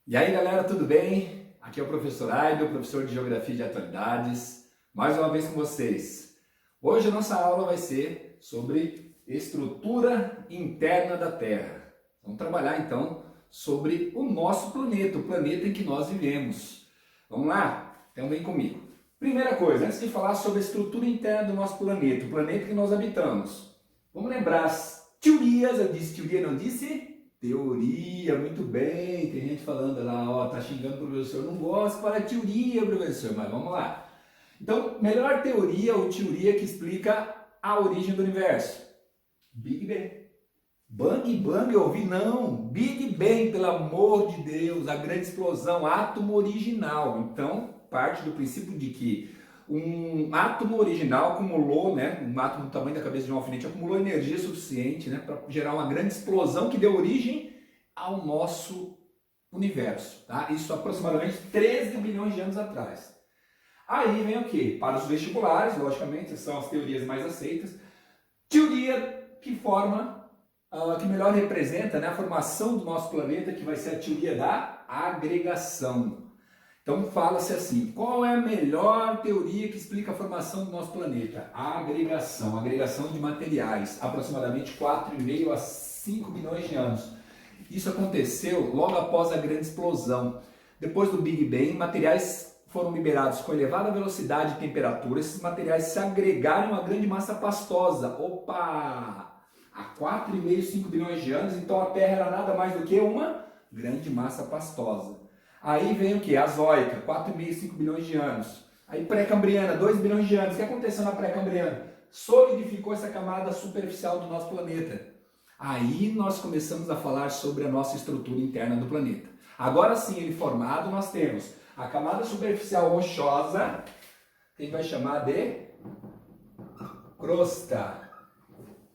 E aí galera, tudo bem? Aqui é o professor Aido, professor de Geografia de Atualidades, mais uma vez com vocês. Hoje a nossa aula vai ser sobre estrutura interna da Terra. Vamos trabalhar então sobre o nosso planeta, o planeta em que nós vivemos. Vamos lá? Então vem comigo. Primeira coisa, antes de falar sobre a estrutura interna do nosso planeta, o planeta que nós habitamos, vamos lembrar as teorias, eu disse teoria, não disse? Teoria, muito bem. Tem gente falando lá, ó, tá xingando o professor, não gosta de falar teoria, professor, mas vamos lá. Então, melhor teoria ou teoria que explica a origem do universo? Big Bang. Bang Bang, eu ouvi? Não. Big Bang, pelo amor de Deus, a grande explosão, átomo original. Então, parte do princípio de que um átomo original acumulou, um átomo do tamanho da cabeça de um alfinete, acumulou energia suficiente, para gerar uma grande explosão que deu origem ao nosso universo. Tá? Isso aproximadamente 13 bilhões de anos atrás. Aí vem o quê? Para os vestibulares, logicamente, são as teorias mais aceitas. Teoria que que melhor representa a formação do nosso planeta, que vai ser a teoria da agregação. Então fala-se assim, qual é a melhor teoria que explica a formação do nosso planeta? A agregação de materiais, aproximadamente 4,5 a 5 bilhões de anos. Isso aconteceu logo após a grande explosão. Depois do Big Bang, materiais foram liberados com elevada velocidade e temperatura, esses materiais se agregaram em uma grande massa pastosa. Opa! Há 4,5, 5 bilhões de anos, então a Terra era nada mais do que uma grande massa pastosa. Aí vem o que? A Zoica, 4,5, 5 bilhões de anos. Aí pré-cambriana, 2 bilhões de anos. O que aconteceu na pré-cambriana? Solidificou essa camada superficial do nosso planeta. Aí nós começamos a falar sobre a nossa estrutura interna do planeta. Agora sim, ele formado, nós temos a camada superficial rochosa, que a gente vai chamar de crosta.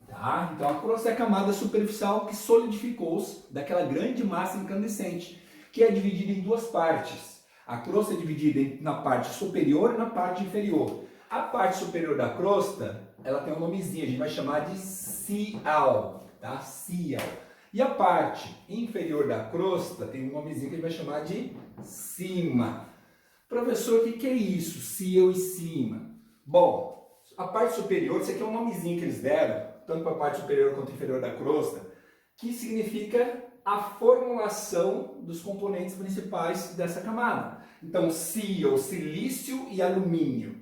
Tá? Então a crosta é a camada superficial que solidificou-se daquela grande massa incandescente, que é dividida em duas partes. A crosta é dividida na parte superior e na parte inferior. A parte superior da crosta, ela tem um nomezinho, a gente vai chamar de cial, tá? Cial. E a parte inferior da crosta tem um nomezinho que a gente vai chamar de cima. Professor, o que é isso? Cial e cima. Bom, a parte superior, isso aqui é um nomezinho que eles deram, tanto para a parte superior quanto inferior da crosta, que significa a formulação dos componentes principais dessa camada. Então, Cio, silício e alumínio.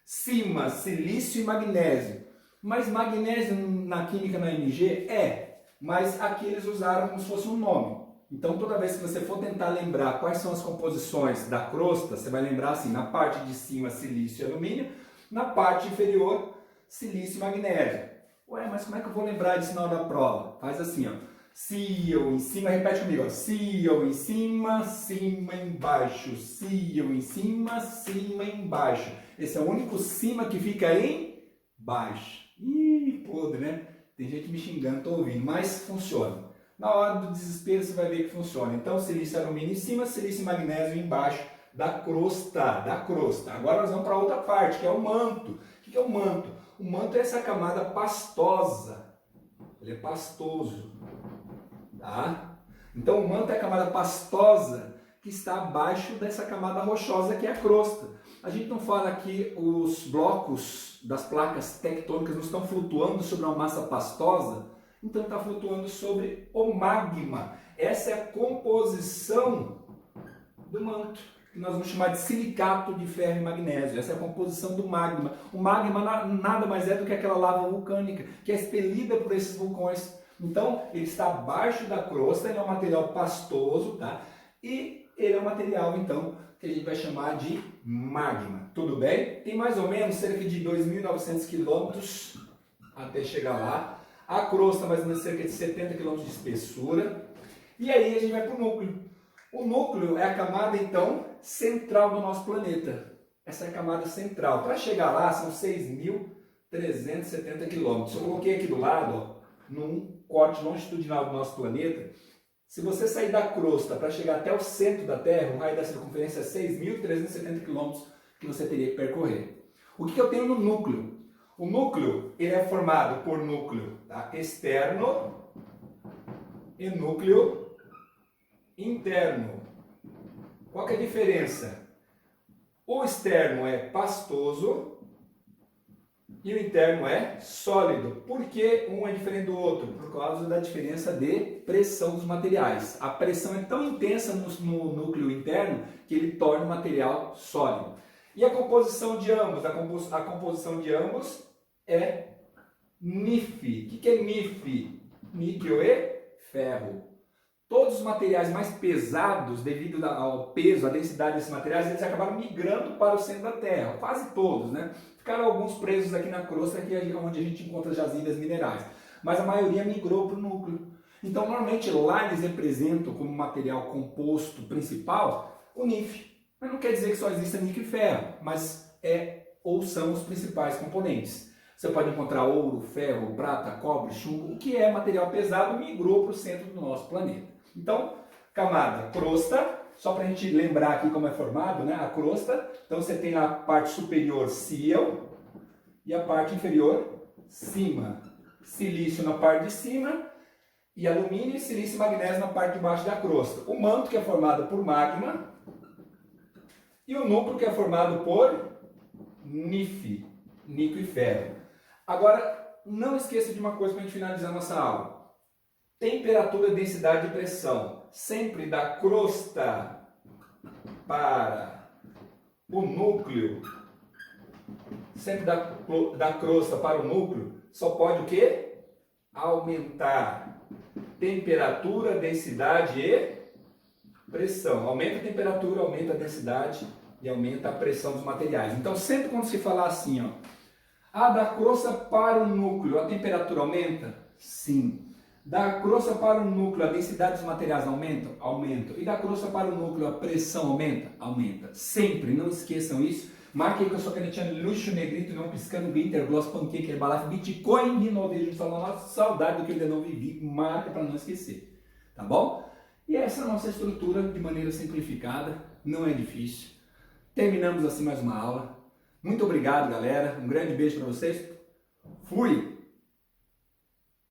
Cima, silício e magnésio. Mas magnésio na química na MG mas aqui eles usaram como se fosse um nome. Então, toda vez que você for tentar lembrar quais são as composições da crosta, você vai lembrar assim, na parte de cima, silício e alumínio, na parte inferior, silício e magnésio. Ué, mas como é que eu vou lembrar disso na hora da prova? Faz assim, ó. Cio em cima, repete comigo, ó. Cio em cima, cima embaixo. Cio em cima, cima embaixo. Esse é o único cima que fica embaixo. Ih, podre, né? Tem gente me xingando, tô ouvindo, mas funciona. Na hora do desespero você vai ver que funciona. Então, silício e alumínio em cima, silício e magnésio embaixo da crosta, Agora nós vamos para outra parte, que é o manto. O que é o manto? O manto é essa camada pastosa. Ele é pastoso. Tá? Então o manto é a camada pastosa que está abaixo dessa camada rochosa que é a crosta. A gente não fala aqui os blocos das placas tectônicas não estão flutuando sobre uma massa pastosa, então está flutuando sobre o magma. Essa é a composição do manto, que nós vamos chamar de silicato de ferro e magnésio. Essa é a composição do magma. O magma nada mais é do que aquela lava vulcânica que é expelida por esses vulcões. Então, ele está abaixo da crosta, ele é um material pastoso, tá? E ele é um material, então, que a gente vai chamar de magma. Tudo bem? Tem mais ou menos cerca de 2.900 quilômetros até chegar lá. A crosta, mais ou menos, cerca de 70 quilômetros de espessura. E aí a gente vai para o núcleo. O núcleo é a camada, então, central do nosso planeta. Essa é a camada central. Para chegar lá, são 6.370 quilômetros. Eu coloquei aqui do lado, ó, num corte longitudinal do nosso planeta. Se você sair da crosta para chegar até o centro da Terra, o raio da circunferência é 6.370 quilômetros que você teria que percorrer. O que eu tenho no núcleo? O núcleo ele é formado por núcleo, tá, externo e núcleo interno. Qual que é a diferença? O externo é pastoso e o interno é sólido. Por que um é diferente do outro? Por causa da diferença de pressão dos materiais. A pressão é tão intensa no núcleo interno que ele torna o material sólido. E a composição de ambos? A composição de ambos é NiF. O que é NiF? Níquel e ferro. Todos os materiais mais pesados, devido ao peso, à densidade desses materiais, eles acabaram migrando para o centro da Terra. Quase todos, né? Ficaram alguns presos aqui na crosta, que é onde a gente encontra jazidas minerais. Mas a maioria migrou para o núcleo. Então, normalmente, lá eles representam como material composto principal o NiF. Mas não quer dizer que só exista níquel e ferro, mas ou são os principais componentes. Você pode encontrar ouro, ferro, prata, cobre, chumbo. O que é material pesado migrou para o centro do nosso planeta. Então, camada crosta, só para a gente lembrar aqui como é formado, né? A crosta. Então você tem a parte superior sílice e a parte inferior cima. Silício na parte de cima e alumínio, silício e magnésio na parte de baixo da crosta. O manto, que é formado por magma, e o núcleo, que é formado por NiF, níquel e ferro. Agora, não esqueça de uma coisa para a gente finalizar nossa aula. Temperatura, densidade e pressão. Sempre da crosta para o núcleo, sempre da crosta para o núcleo, só pode o quê? Aumentar temperatura, densidade e pressão. Aumenta a temperatura, aumenta a densidade e aumenta a pressão dos materiais. Então, sempre quando se falar assim, ó, da crosta para o núcleo, a temperatura aumenta? Sim. Da crosta para o núcleo, a densidade dos materiais aumenta? Aumenta. E da crosta para o núcleo, a pressão aumenta? Aumenta. Sempre, não esqueçam isso. Marque aí com a sua canetinha luxo, negrito, não piscando, glitter, gloss, pancake, herbalife, bitcoin, rinodê, falando saudade do que eu ainda não vivi. Marca para não esquecer. Tá bom? E essa é a nossa estrutura de maneira simplificada, não é difícil. Terminamos assim mais uma aula. Muito obrigado, galera. Um grande beijo para vocês. Fui!